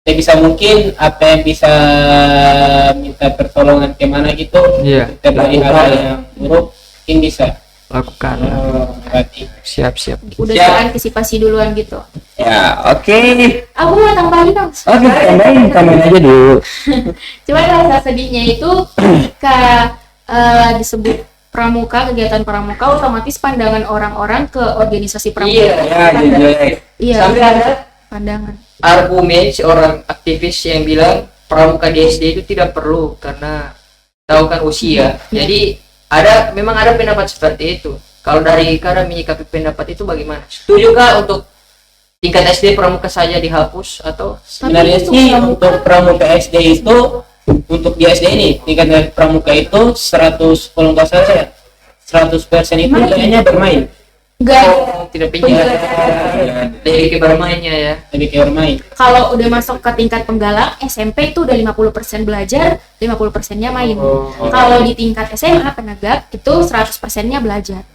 S2: saya bisa mungkin apa yang bisa minta pertolongan kemana gitu.
S3: Iya,
S2: Terjadi hal yang buruk mungkin bisa.
S3: Lakukan.
S2: Berarti
S3: Siap.
S1: Udah
S4: Siap.
S1: antisipasi duluan gitu.
S4: Ya, oke.
S1: Aku mau tambahin dong.
S4: Oke, tambahin aja dulu.
S1: Cuma rasa sedihnya itu ketika disebut pramuka, kegiatan pramuka, otomatis pandangan orang-orang ke organisasi pramuka.
S3: Iya,
S4: Ya, jelek.
S1: Iya,
S3: Sampai ada
S1: pandangan.
S3: argumen seorang aktivis yang bilang pramuka di SD itu tidak perlu karena tahu kan usia. Jadi memang ada pendapat seperti itu. Kalau dari Kara menyikapi pendapat itu bagaimana? Setujukah untuk tingkat SD pramuka saja dihapus atau
S2: sebenarnya
S1: Tapi
S2: sih
S1: untuk
S2: untuk pramuka SD itu untuk di SD ini tingkat pramuka itu 100 kalau nggak salah ya 100% itu
S1: Main.
S2: kayaknya bermain
S1: Enggak,
S3: tidak pinjam dari bermainnya ya?
S2: lebih kayak bermain.
S1: kalau udah masuk ke tingkat penggalang, SMP itu udah 50% belajar, 50%-nya main. Kalau di tingkat SMA penegak itu 100%-nya belajar.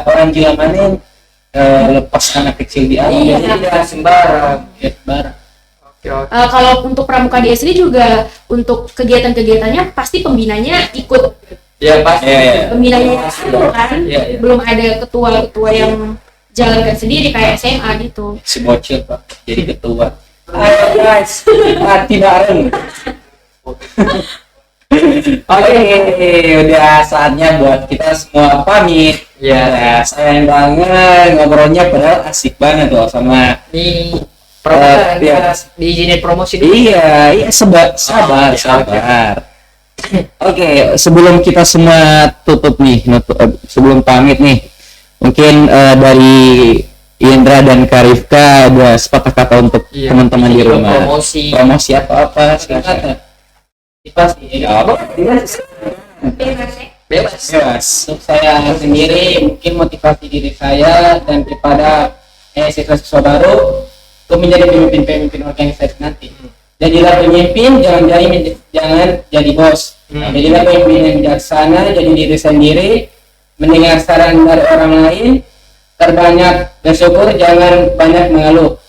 S2: Orang gila mana yang lepas anak kecil di alam
S1: Iya.
S2: jadi
S3: Tidak sembarang.
S2: barang.
S3: Oke.
S1: Kalau untuk pramuka di SD juga untuk kegiatan-kegiatannya pasti pembinanya ikut,
S3: Ya pasti.
S1: pembinanya itu kan,
S3: Iya.
S1: belum ada ketua-ketua yang jalankan sendiri kayak SMA gitu.
S2: Si bocil pak jadi ketua.
S4: Ayo guys, mati bareng. Oke, udah saatnya buat kita semua pamit. Ya, sayang banget ngobrolnya padahal asik banget loh sama.
S3: Ini pramuka
S4: Iya.
S3: diizinin promosi dulu.
S4: Iya, sabar. Oke, sebelum kita semua tutup nih, sebelum pamit nih, mungkin dari Indra dan Karifka ada sepatah kata untuk
S3: Iya.
S4: teman-teman di rumah.
S3: Promosi.
S4: Apa-apa, silakan.
S2: Kata pasti
S4: Ya, apa?
S3: Bebas.
S2: untuk saya sendiri mungkin motivasi diri saya dan kepada siswa-siswa baru untuk menjadi pemimpin-pemimpin organisasi nanti. Jadilah pemimpin, jangan jadi bos. Jadilah pemimpin yang bijaksana, jadi diri sendiri, mendengar saran dari orang lain, terbanyak bersyukur, jangan banyak mengeluh.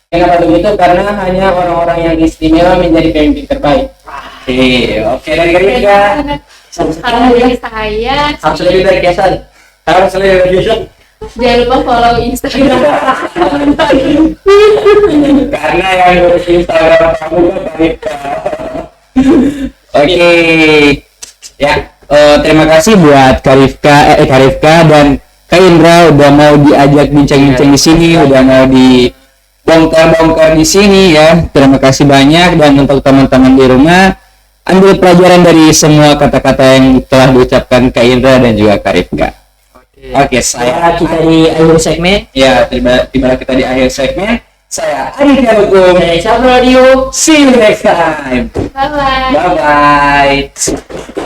S2: Kenapa begitu? Karena hanya orang-orang yang istimewa menjadi pemimpin terbaik.
S4: Oke, dari Karifka.
S1: Kalau dari saya,
S3: Harus lebih berkesan. Harus lebih berkesan.
S1: jangan lupa follow Instagram.
S4: Karena yang ngurus Instagram kamu kan Karifka. Oke. Ya, terima kasih buat Karifka dan Kak Indra udah mau diajak bincang-bincang di sini, udah mau dibongkar-bongkar di sini ya. Terima kasih banyak dan untuk teman-teman di rumah ambil pelajaran dari semua kata-kata yang telah diucapkan Kak Indra dan juga Karifka. Oke, saya
S3: Kita di akhir segmen.
S4: ya tiba kita di akhir segmen. Saya Aditya Hukum.
S3: Dari Sabro Radio.
S4: See you next time.
S1: Bye-bye.
S4: Bye bye.